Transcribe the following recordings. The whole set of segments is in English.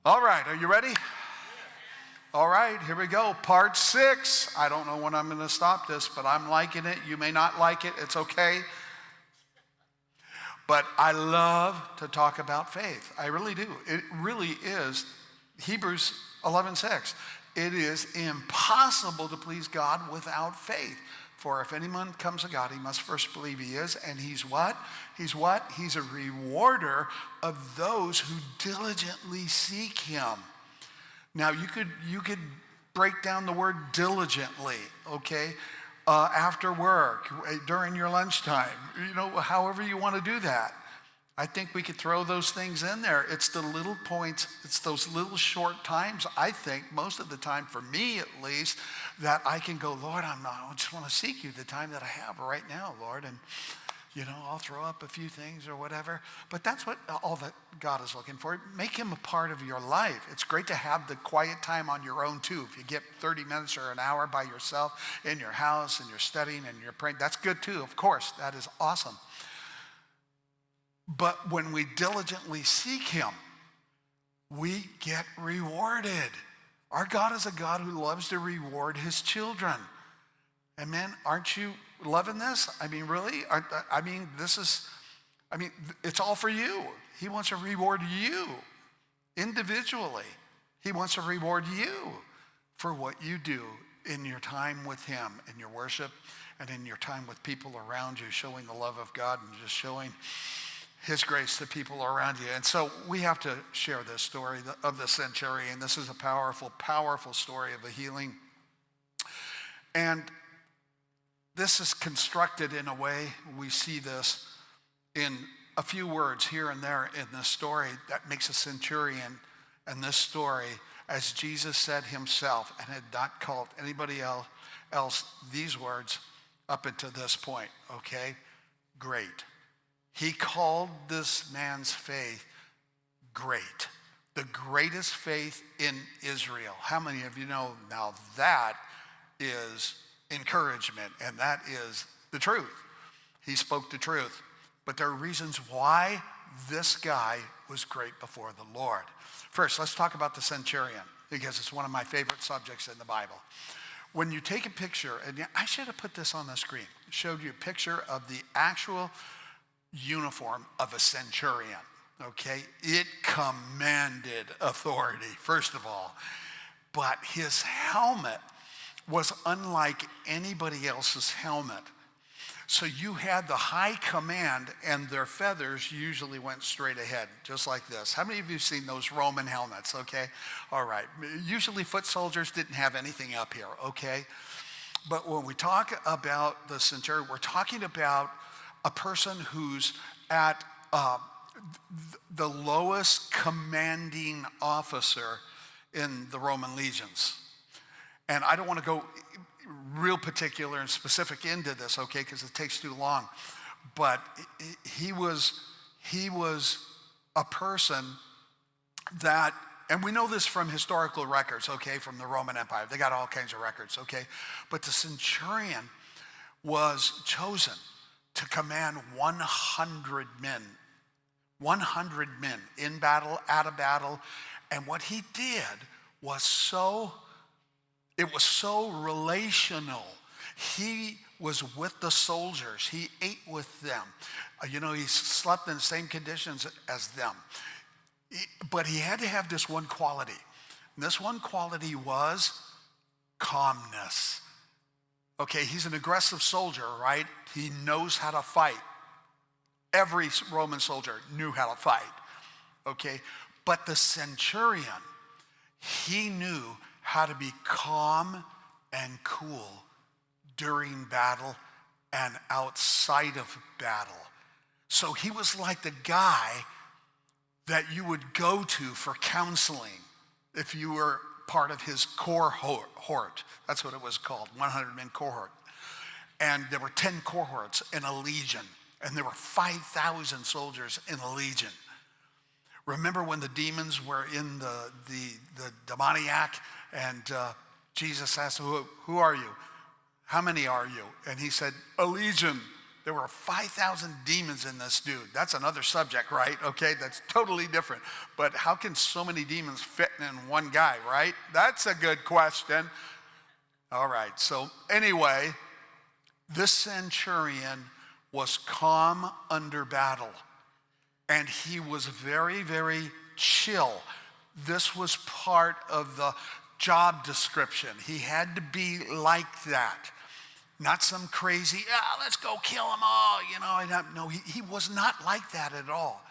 All right, are you ready? All right, here we go. Part 6. I don't know when I'm going to stop this, but I'm liking it. You may not like it. It's okay. But I love to talk about faith. I really do. It really is. Hebrews 11:6. It is impossible to please God without faith. For if anyone comes to God, he must first believe he is. And he's what? He's what? He's a rewarder of those who diligently seek him. Now, you could break down the word diligently, okay? After work, during your lunchtime, however you want to do that. I think we could throw those things in there. It's the little points, it's those little short times, I think, most of the time, for me at least, that I can go, Lord, I just want to seek you the time that I have right now, Lord. And, I'll throw up a few things or whatever. But that's what all that God is looking for. Make him a part of your life. It's great to have the quiet time on your own, too. If you get 30 minutes or an hour by yourself in your house and you're studying and you're praying, that's good, too. Of course, that is awesome. But when we diligently seek him, we get rewarded. Our God is a God who loves to reward his children. Amen. Aren't you loving this? I mean, really? It's all for you. He wants to reward you individually. He wants to reward you for what you do in your time with him, in your worship, and in your time with people around you, showing the love of God and just showing his grace to people around you. And so we have to share this story of the centurion. This is a powerful, powerful story of a healing. And this is constructed in a way, we see this in a few words here and there in this story that makes a centurion and this story, as Jesus said himself, and had not called anybody else these words up until this point, okay? Great. He called this man's faith great. The greatest faith in Israel. How many of you know now that is encouragement, and that is the truth. He spoke the truth. But there are reasons why this guy was great before the Lord. First, let's talk about the centurion, because it's one of my favorite subjects in the Bible. When you take a picture, and I should have put this on the screen, showed you a picture of the actual uniform of a centurion, okay? It commanded authority, first of all. But his helmet was unlike anybody else's helmet. So you had the high command, and their feathers usually went straight ahead, just like this. How many of you have seen those Roman helmets, okay? All right. Usually foot soldiers didn't have anything up here, okay? But when we talk about the centurion, we're talking about a person who's at the lowest commanding officer in the Roman legions. And I don't want to go real particular and specific into this, okay, because it takes too long. But he was a person that, and we know this from historical records, okay, from the Roman Empire. They got all kinds of records, okay? But the centurion was chosen to command 100 men. 100 men in battle, out of battle. And what he did was it was so relational. He was with the soldiers. He ate with them. He slept in the same conditions as them. But he had to have this one quality. And this one quality was calmness. Okay, he's an aggressive soldier, right? He knows how to fight. Every Roman soldier knew how to fight, okay? But the centurion, he knew how to be calm and cool during battle and outside of battle. So he was like the guy that you would go to for counseling if you were part of his cohort. That's what it was called, 100-man cohort. And there were 10 cohorts in a legion, and there were 5,000 soldiers in a legion. Remember when the demons were in the demoniac, and Jesus asked, who are you? How many are you? And he said, a legion. There were 5,000 demons in this dude. That's another subject, right? Okay, that's totally different. But how can so many demons fit in one guy, right? That's a good question. All right, so anyway, this centurion was calm under battle. And he was very, very chill. This was part of the job description. He had to be like that. Not some crazy, let's go kill them all. No, he was not like that at all.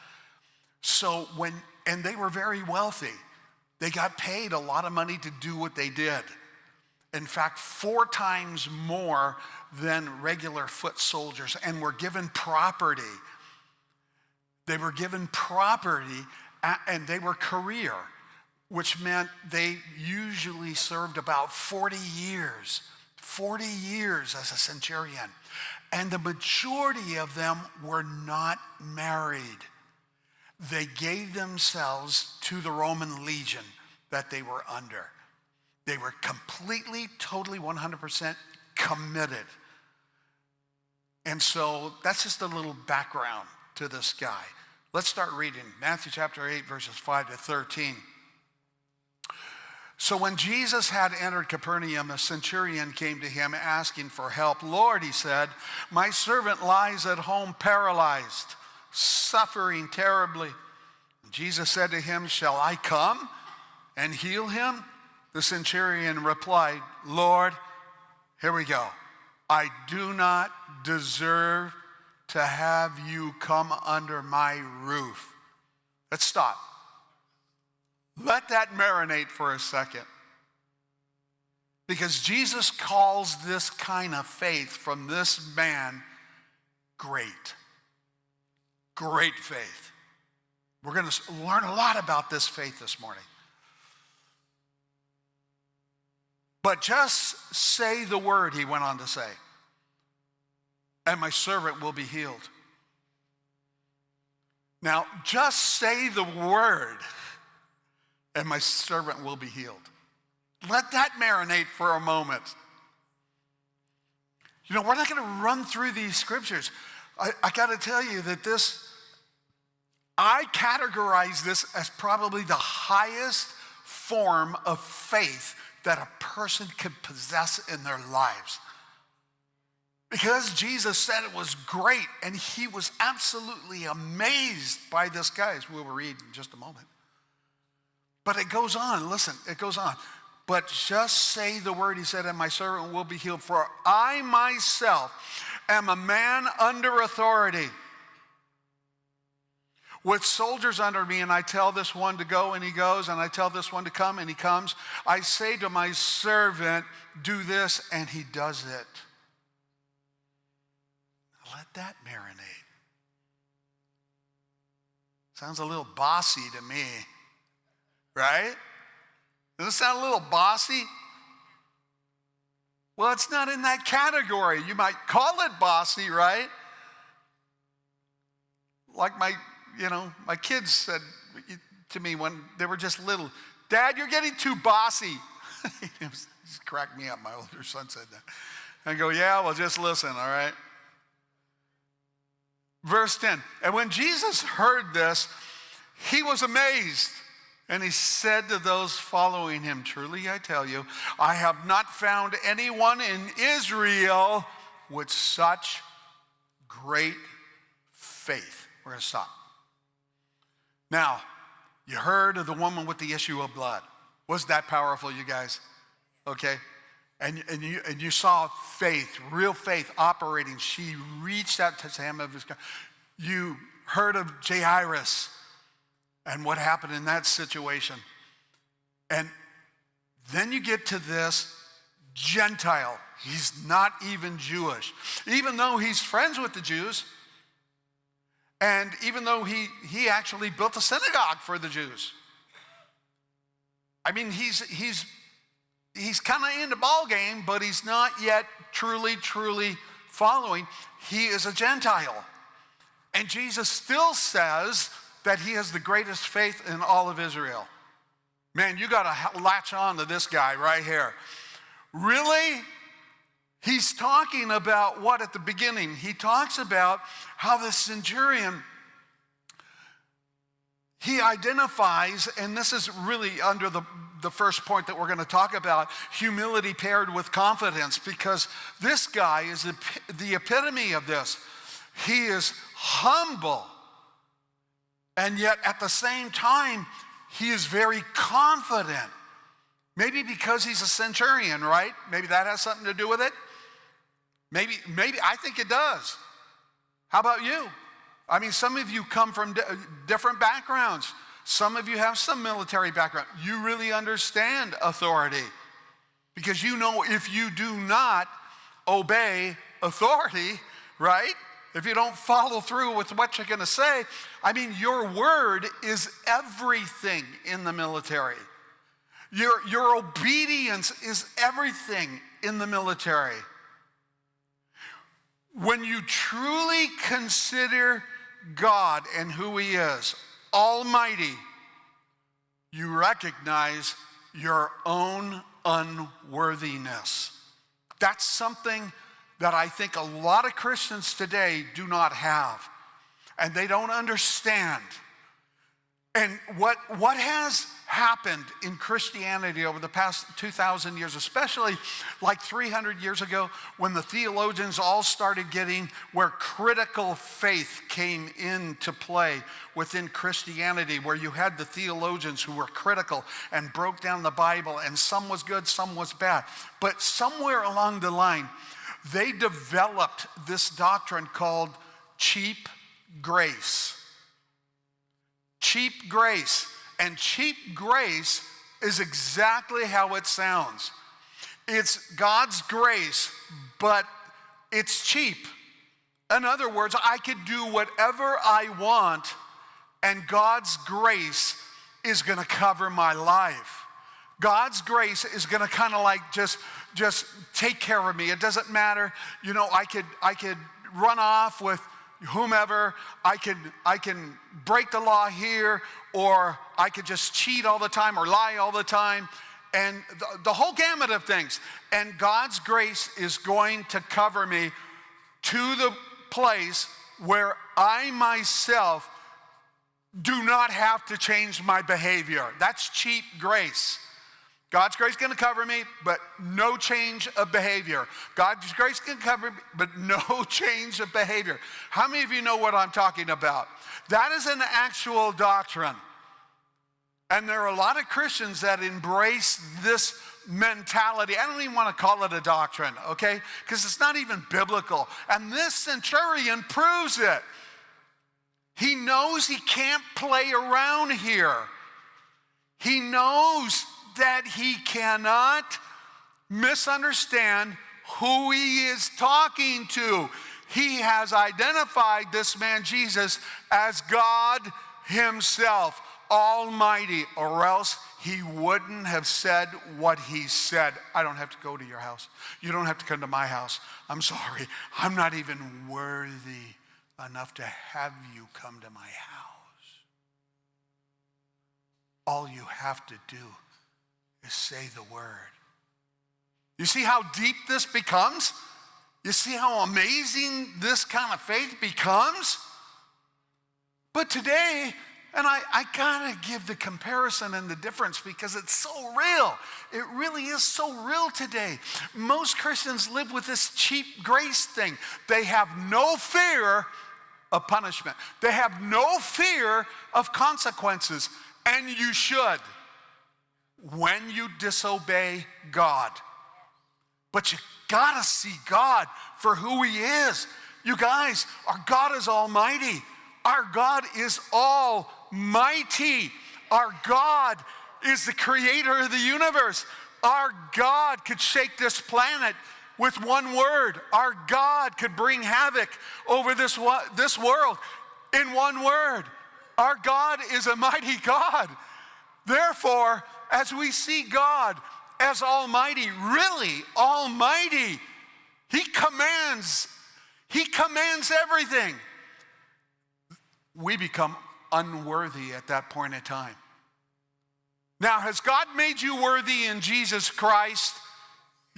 So and they were very wealthy. They got paid a lot of money to do what they did. In fact, 4 times more than regular foot soldiers, and were given property. They were given property, and they were career, which meant they usually served about 40 years as a centurion. And the majority of them were not married. They gave themselves to the Roman legion that they were under. They were completely, totally, 100% committed. And so that's just a little background to this guy. Let's start reading Matthew chapter 8, verses 5 to 13. So when Jesus had entered Capernaum, a centurion came to him asking for help. Lord, he said, my servant lies at home paralyzed, suffering terribly. And Jesus said to him, shall I come and heal him? The centurion replied, Lord, here we go. I do not deserve to have you come under my roof. Let's stop. Let that marinate for a second. Because Jesus calls this kind of faith from this man great. Great faith. We're going to learn a lot about this faith this morning. But just say the word, he went on to say, and my servant will be healed. Now, just say the word, and my servant will be healed. Let that marinate for a moment. We're not going to run through these scriptures. I got to tell you that I categorize this as probably the highest form of faith that a person could possess in their lives. Because Jesus said it was great, and he was absolutely amazed by this guy, as we will read in just a moment. But it goes on, listen, it goes on. But just say the word, he said, and my servant will be healed. For I myself am a man under authority, with soldiers under me, and I tell this one to go, and he goes, and I tell this one to come, and he comes. I say to my servant, do this, and he does it. Let that marinate. Sounds a little bossy to me, right? Does it sound a little bossy? Well, it's not in that category. You might call it bossy, right? Like my kids said to me when they were just little, Dad, you're getting too bossy. It cracked me up. My older son said that. I go, yeah, well, just listen, all right? Verse 10, and when Jesus heard this, he was amazed. And he said to those following him, truly I tell you, I have not found anyone in Israel with such great faith. We're going to stop. Now, you heard of the woman with the issue of blood. Was that powerful, you guys? Okay. And you saw faith, real faith operating. She reached out to him. You heard of Jairus and what happened in that situation. And then you get to this Gentile. He's not even Jewish. Even though he's friends with the Jews, and even though he actually built a synagogue for the Jews. I mean, he's kind of in the ball game, but he's not yet truly following. He is a Gentile. And Jesus still says that he has the greatest faith in all of Israel. Man, you got to latch on to this guy right here. Really? He's talking about what at the beginning? He talks about how the centurion, he identifies, and this is really under the first point that we're going to talk about, humility paired with confidence, because this guy is the epitome of this. He is humble, and yet at the same time, he is very confident. Maybe because he's a centurion, right? Maybe that has something to do with it. Maybe I think it does. How about you? I mean, some of you come from different backgrounds. Some of you have some military background. You really understand authority because you know if you do not obey authority, right? If you don't follow through with what you're going to say, I mean, your word is everything in the military. Your obedience is everything in the military. When you truly consider God and who he is, Almighty, you recognize your own unworthiness. That's something that I think a lot of Christians today do not have, and they don't understand. And what has happened in Christianity over the past 2,000 years, especially like 300 years ago when the theologians all started getting where critical faith came into play within Christianity, where you had the theologians who were critical and broke down the Bible, and some was good, some was bad. But somewhere along the line, they developed this doctrine called cheap grace. Cheap grace. And cheap grace is exactly how it sounds. It's God's grace, but it's cheap. In other words, I could do whatever I want, and God's grace is going to cover my life. God's grace is going to kind of like just take care of me. It doesn't matter. You know, I could run off with whomever. I can break the law here, or I could just cheat all the time or lie all the time, and the whole gamut of things. And God's grace is going to cover me to the place where I myself do not have to change my behavior. That's cheap grace. God's grace is going to cover me, but no change of behavior. God's grace can cover me, but no change of behavior. How many of you know what I'm talking about? That is an actual doctrine. And there are a lot of Christians that embrace this mentality. I don't even want to call it a doctrine, okay? Because it's not even biblical. And this centurion proves it. He knows he can't play around here. He knows that he cannot misunderstand who he is talking to. He has identified this man Jesus as God himself, Almighty, or else he wouldn't have said what he said. I don't have to go to your house. You don't have to come to my house. I'm sorry. I'm not even worthy enough to have you come to my house. All you have to do is say the word. You see how deep this becomes? You see how amazing this kind of faith becomes? But today, and I gotta give the comparison and the difference because it's so real. It really is so real today. Most Christians live with this cheap grace thing. They have no fear of punishment. They have no fear of consequences, and you should when you disobey God. But you gotta see God for who he is. You guys, our God is almighty. Our God is almighty. Our God is the creator of the universe. Our God could shake this planet with one word. Our God could bring havoc over this world in one word. Our God is a mighty God. Therefore, as we see God as almighty, really almighty, he commands everything. We become unworthy at that point in time. Now, has God made you worthy in Jesus Christ?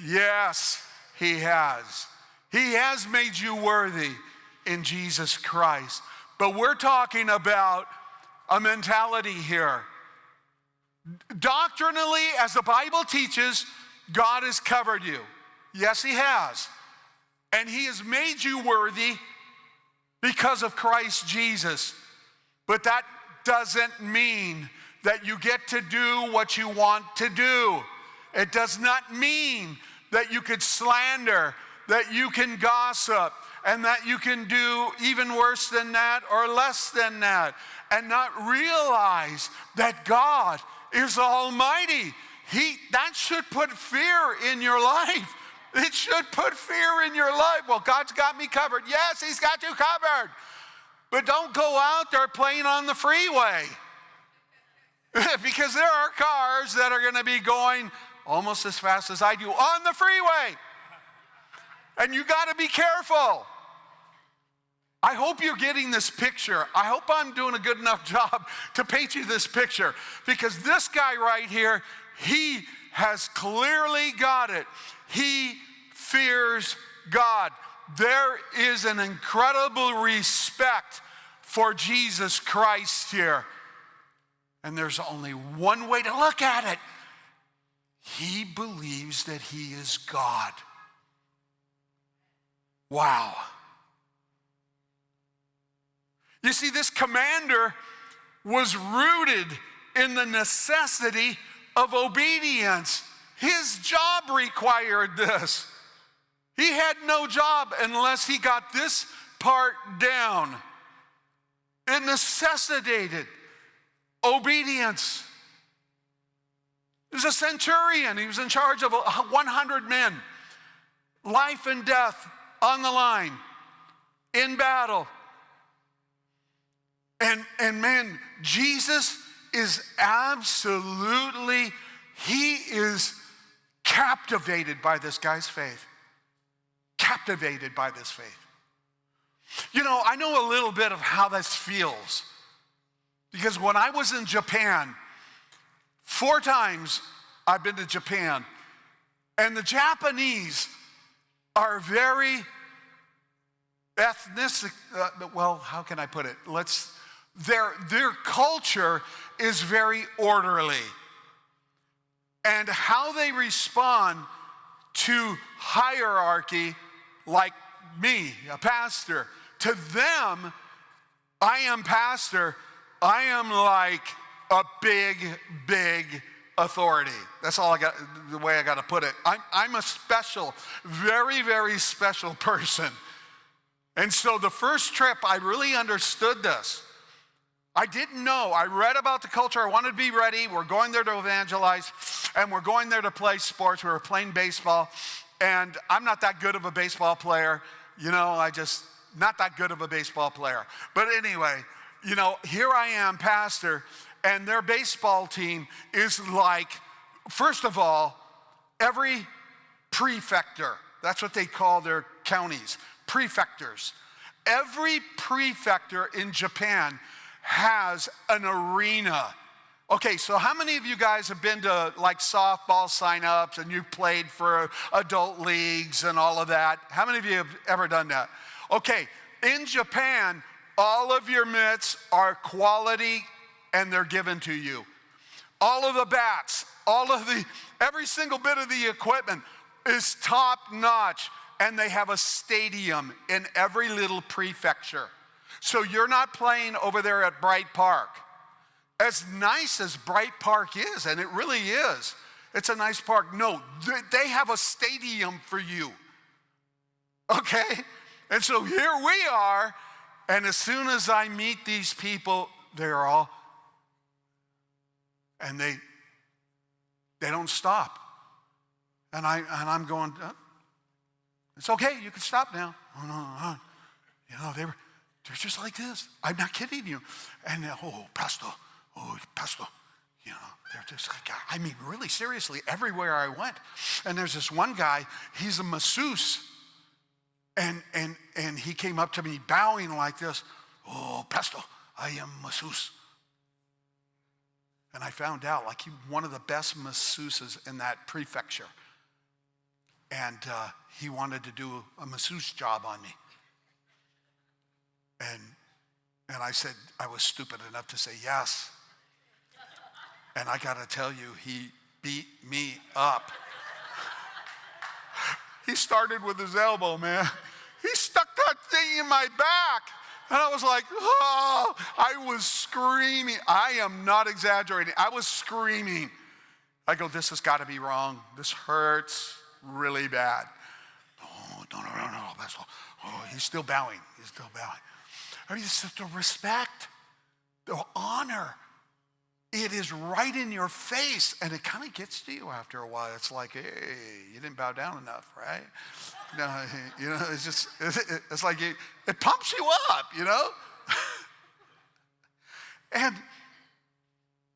Yes, he has. He has made you worthy in Jesus Christ. But we're talking about a mentality here. Doctrinally, as the Bible teaches, God has covered you. Yes, he has. And he has made you worthy because of Christ Jesus. But that doesn't mean that you get to do what you want to do. It does not mean that you could slander, that you can gossip, and that you can do even worse than that or less than that, and not realize that God is almighty. That should put fear in your life. It should put fear in your life. Well, God's got me covered. Yes, he's got you covered. But don't go out there playing on the freeway. Because there are cars that are going to be going almost as fast as I do on the freeway. And you got to be careful. I hope you're getting this picture. I hope I'm doing a good enough job to paint you this picture. Because this guy right here, he has clearly got it. He fears God. There is an incredible respect for Jesus Christ here. And there's only one way to look at it. He believes that he is God. Wow. You see, this commander was rooted in the necessity of obedience. His job required this. He had no job unless he got this part down. It necessitated obedience. He was a centurion. He was in charge of 100 men. Life and death on the line, in battle. And man, Jesus is absolutely, he is captivated by this guy's faith. Captivated by this faith. You know, I know a little bit of how this feels. Because when I was in Japan, 4 times I've been to Japan, and the Japanese are very ethnic, well, how can I put it? Their culture is very orderly. And how they respond to hierarchy, like me, a pastor, to them, I am pastor, I am like a big, big authority. That's all I got, the way I got to put it. I'm a special, very, very special person. And so the first trip, I really understood this. I didn't know. I read about the culture. I wanted to be ready. We're going there to evangelize, and we're going there to play sports. We were playing baseball, and I'm not that good of a baseball player. You know, not that good of a baseball player. But anyway, you know, here I am, pastor, and their baseball team is like, first of all, every prefecture, that's what they call their counties, prefectures. Every prefecture in Japan has an arena. Okay, so how many of you guys have been to like softball sign-ups and you've played for adult leagues and all of that? How many of you have ever done that? Okay, in Japan, all of your mitts are quality and they're given to you. All of the bats, every single bit of the equipment is top notch, and they have a stadium in every little prefecture. So you're not playing over there at Bright Park. As nice as Bright Park is, and it really is, it's a nice park. No, they have a stadium for you. Okay? And so here we are, and as soon as I meet these people, they're all, and they don't stop. And I'm going, it's okay, you can stop now. Oh, no, you know, they're just like this. I'm not kidding you. And pastor, you know, they're just like, I mean, really seriously, everywhere I went. And there's this one guy, he's a masseuse. And he came up to me bowing like this. Oh, pastor, I am masseuse. And I found out, like, he one of the best masseuses in that prefecture. and he wanted to do a masseuse job on me. And I said, I was stupid enough to say yes. And I got to tell you, he beat me up. He started with his elbow, man. He stuck that thing in my back. And I was like, oh, I was screaming. I am not exaggerating. I was screaming. I go, this has got to be wrong. This hurts really bad. Oh, no. That's all. Oh, he's still bowing. He's still bowing. I mean, it's the respect, the honor. It is right in your face, and it kind of gets to you after a while. It's like, hey, you didn't bow down enough, right? No, you know, it's just, it's like it pumps you up, you know? And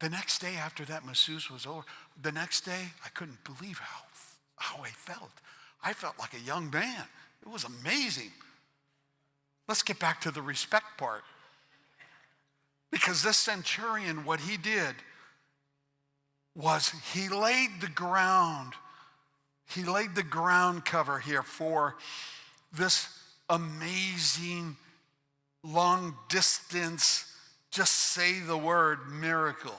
the next day after that masseuse was over, the next day, I couldn't believe how I felt. I felt like a young man. It was amazing. Let's get back to the respect part. Because this centurion, what he did was he laid the ground cover here for this amazing long distance, just say the word, miracle.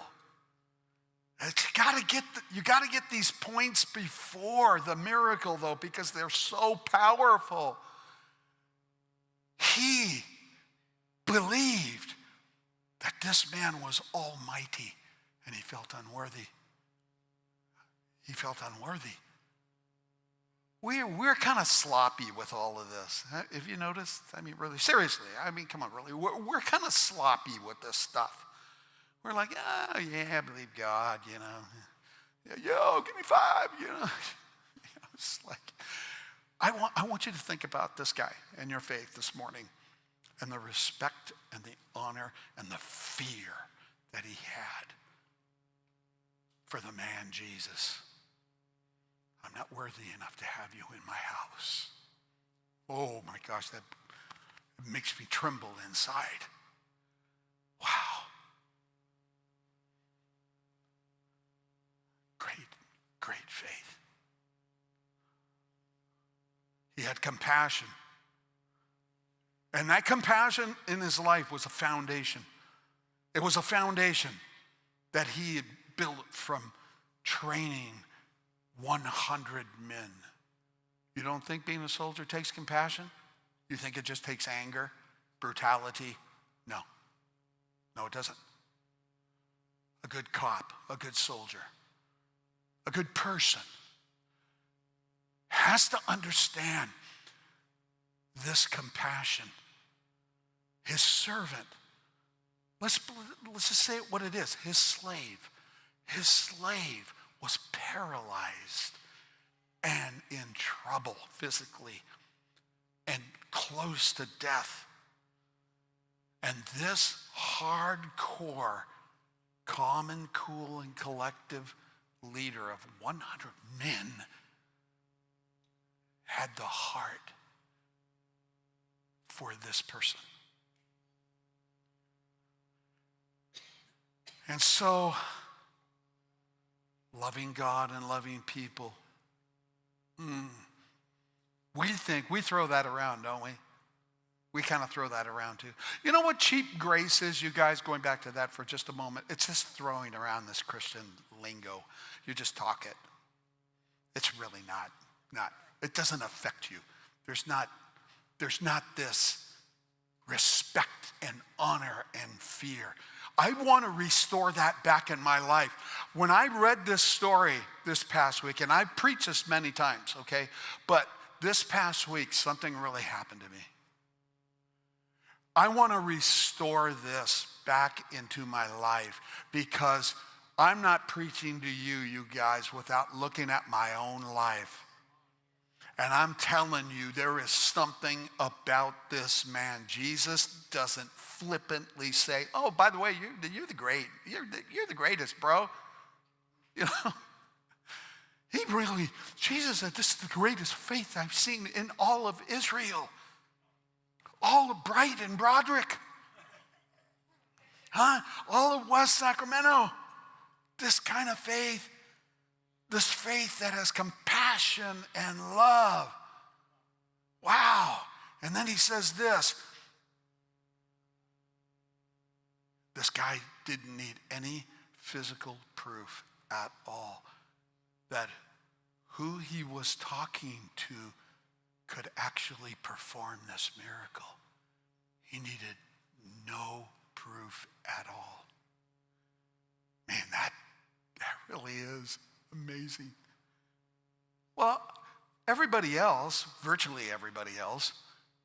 You got to get these points before the miracle, though, because they're so powerful. He believed that this man was almighty, and he felt unworthy. He felt unworthy. We're kind of sloppy with all of this. If you noticed, I mean, really, seriously, I mean, come on, really. We're kind of sloppy with this stuff. We're like, oh, yeah, I believe God, you know. Yo, give me 5, you know. It's like, I want you to think about this guy and your faith this morning, and the respect and the honor and the fear that he had for the man Jesus. I'm not worthy enough to have you in my house. Oh my gosh, that makes me tremble inside. Wow. Great faith. He had compassion. And that compassion in his life was a foundation. It was a foundation that he had built from training 100 men. You don't think being a soldier takes compassion? You think it just takes anger, brutality? No, it doesn't. A good cop, a good soldier, a good person has to understand this compassion. His servant, let's just say it what it is, his slave was paralyzed and in trouble physically and close to death. And this hardcore, calm and cool and collective leader of 100 men had the heart for this person. And so, loving God and loving people, we throw that around, don't we? We kind of throw that around too. You know what cheap grace is, you guys, going back to that for just a moment? It's just throwing around this Christian lingo. You just talk it. It's really not. It doesn't affect you. There's not this respect and honor and fear. I want to restore that back in my life. When I read this story this past week, and I've preached this many times, okay? But this past week, something really happened to me. I want to restore this back into my life because I'm not preaching to you guys, without looking at my own life. And I'm telling you, there is something about this man. Jesus doesn't flippantly say, oh, by the way, you're the great. You're the greatest, bro. You know? Jesus said, this is the greatest faith I've seen in all of Israel. All of Brighton, Broderick. All of West Sacramento. This kind of faith. This faith that has compassion passion and love. Wow. And then he says this. This guy didn't need any physical proof at all that who he was talking to could actually perform this miracle. He needed no proof at all. Man, that really is amazing. Well, everybody else, virtually everybody else,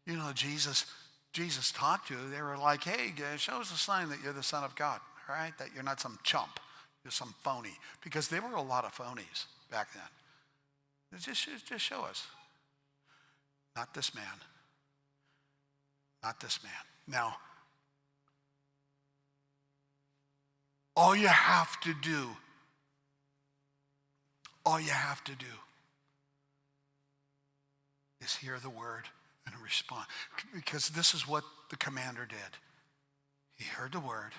Jesus talked to, they were like, hey, show us a sign that you're the Son of God, all right? That you're not some chump, you're some phony. Because there were a lot of phonies back then. Just show us. Not this man. Not this man. Now, all you have to do is hear the word and respond. Because this is what the commander did. He heard the word,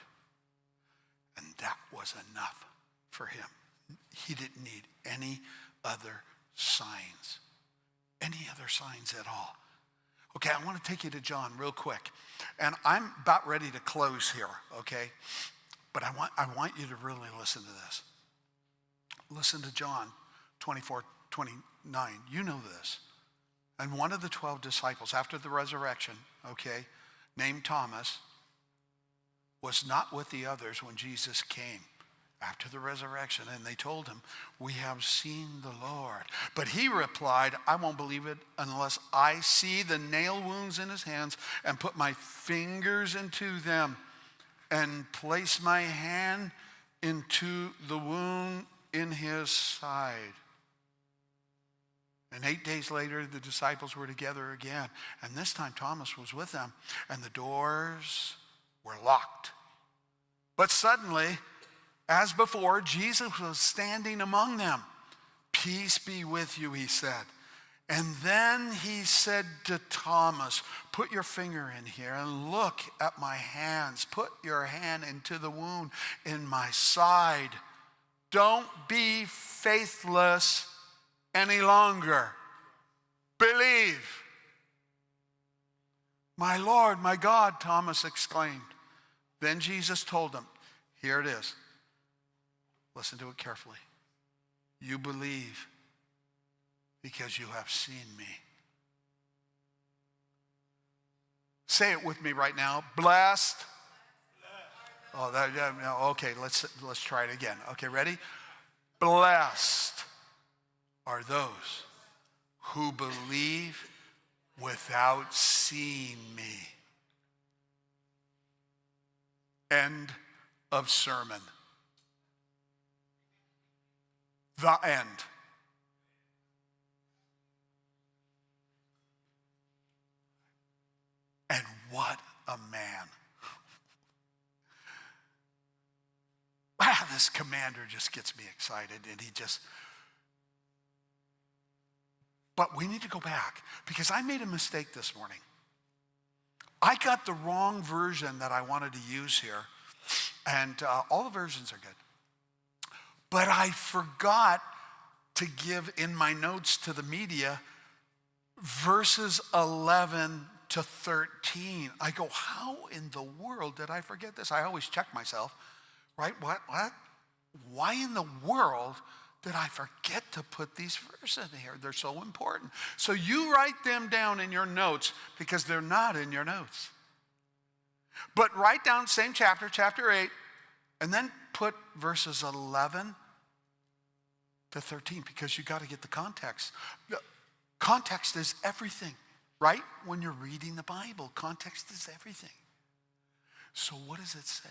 and that was enough for him. He didn't need any other signs. Any other signs at all. Okay, I want to take you to John real quick. And I'm about ready to close here, okay? But I want you to really listen to this. Listen to John 24:29. You know this. And one of the 12 disciples after the resurrection, okay, named Thomas, was not with the others when Jesus came after the resurrection. And they told him, we have seen the Lord. But he replied, I won't believe it unless I see the nail wounds in his hands and put my fingers into them and place my hand into the wound in his side. And 8 days later, the disciples were together again. And this time Thomas was with them, and the doors were locked. But suddenly, as before, Jesus was standing among them. Peace be with you, he said. And then he said to Thomas, put your finger in here and look at my hands. Put your hand into the wound in my side. Don't be faithless any longer. Believe. My Lord, my God, Thomas exclaimed. Then Jesus told him, here it is. Listen to it carefully. You believe because you have seen me. Say it with me right now. Blessed. Oh, okay, let's try it again. Okay, ready? Blessed are those who believe without seeing me. End of sermon. The end. And what a man. Wow, this commander just gets me excited, and but we need to go back, because I made a mistake this morning. I got the wrong version that I wanted to use here, and all the versions are good. But I forgot to give in my notes to the media verses 11 to 13. I go, how in the world did I forget this? I always check myself, right? What? Why in the world did I forget to put these verses in here? They're so important. So you write them down in your notes, because they're not in your notes. But write down same chapter, chapter 8, and then put verses 11 to 13, because you got to get the context. Context is everything, right? When you're reading the Bible, context is everything. So what does it say?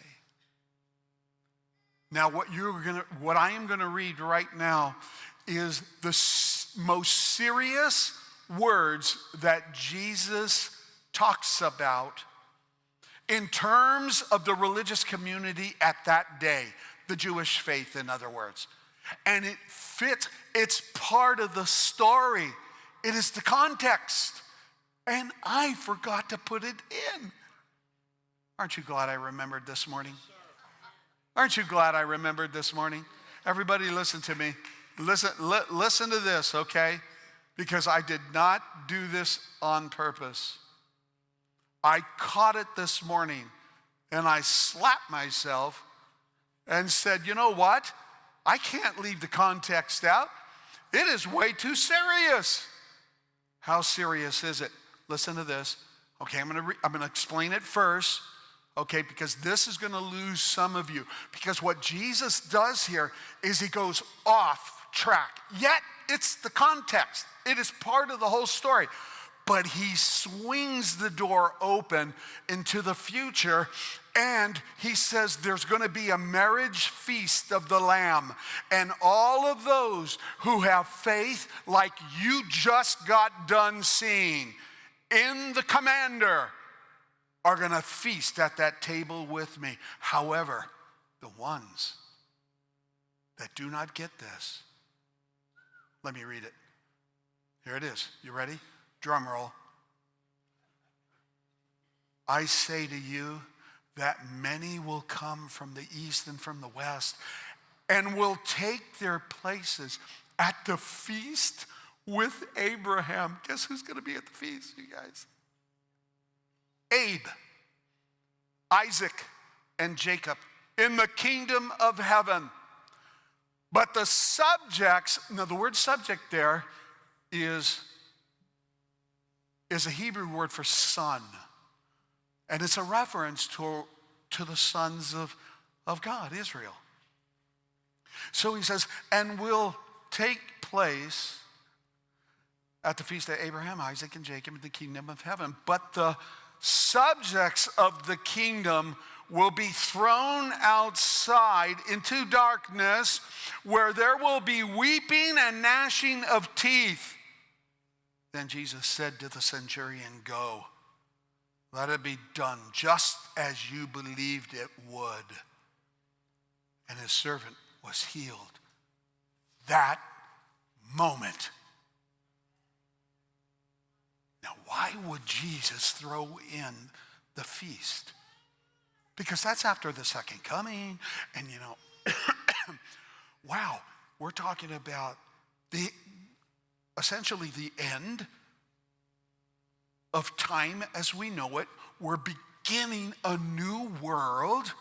Now, what I am going to read right now is the most serious words that Jesus talks about in terms of the religious community at that day, the Jewish faith, in other words. And it fits, it's part of the story. It is the context. And I forgot to put it in. Aren't you glad I remembered this morning? Aren't you glad I remembered this morning? Everybody listen to me. Listen to this, okay? Because I did not do this on purpose. I caught it this morning, and I slapped myself and said, you know what? I can't leave the context out. It is way too serious. How serious is it? Listen to this. Okay, I'm going to explain it first, okay, because this is going to lose some of you. Because what Jesus does here is he goes off track. Yet, it's the context. It is part of the whole story. But he swings the door open into the future, and he says there's going to be a marriage feast of the Lamb. And all of those who have faith like you just got done seeing in the commander are going to feast at that table with me. However, the ones that do not get this, let me read it. Here it is. You ready? Drum roll. I say to you that many will come from the east and from the west and will take their places at the feast with Abraham. Guess who's going to be at the feast, you guys? Abe, Isaac, and Jacob in the kingdom of heaven. But the subjects, now the word subject there is a Hebrew word for son. And it's a reference to the sons of God, Israel. So he says, and will take place at the feast of Abraham, Isaac, and Jacob in the kingdom of heaven. But the subjects of the kingdom will be thrown outside into darkness, where there will be weeping and gnashing of teeth. Then Jesus said to the centurion, go, let it be done just as you believed it would. And his servant was healed that moment. Now, why would Jesus throw in the feast? Because that's after the second coming. And you know, wow, we're talking about essentially the end of time as we know it. We're beginning a new world.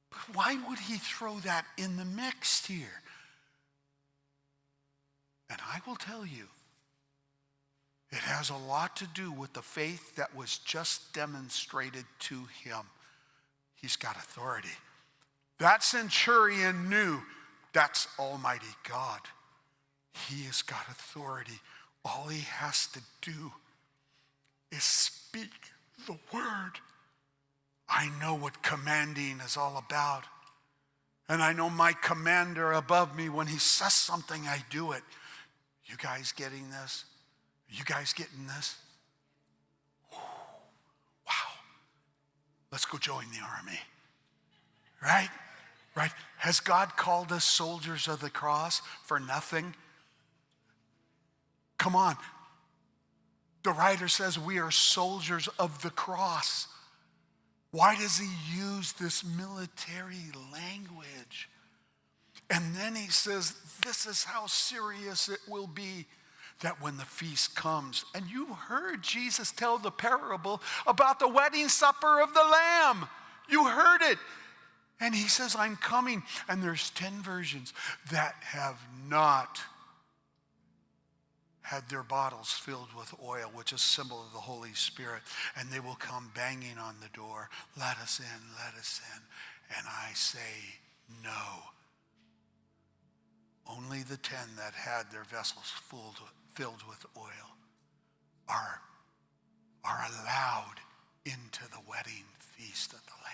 But why would he throw that in the mix here? And I will tell you, it has a lot to do with the faith that was just demonstrated to him. He's got authority. That centurion knew that's Almighty God. He has got authority. All he has to do is speak the word. I know what commanding is all about. And I know my commander above me, when he says something, I do it. You guys getting this? You guys getting this? Wow. Let's go join the army. Right? Right? Has God called us soldiers of the cross for nothing? Come on. The writer says we are soldiers of the cross. Why does he use this military language? And then he says, this is how serious it will be that when the feast comes. And you heard Jesus tell the parable about the wedding supper of the Lamb. You heard it. And he says, I'm coming. And there's 10 virgins that have not had their bottles filled with oil, which is a symbol of the Holy Spirit. And they will come banging on the door. Let us in, let us in. And I say, no. Only the 10 that had their vessels filled with oil are allowed into the wedding feast of the Lamb.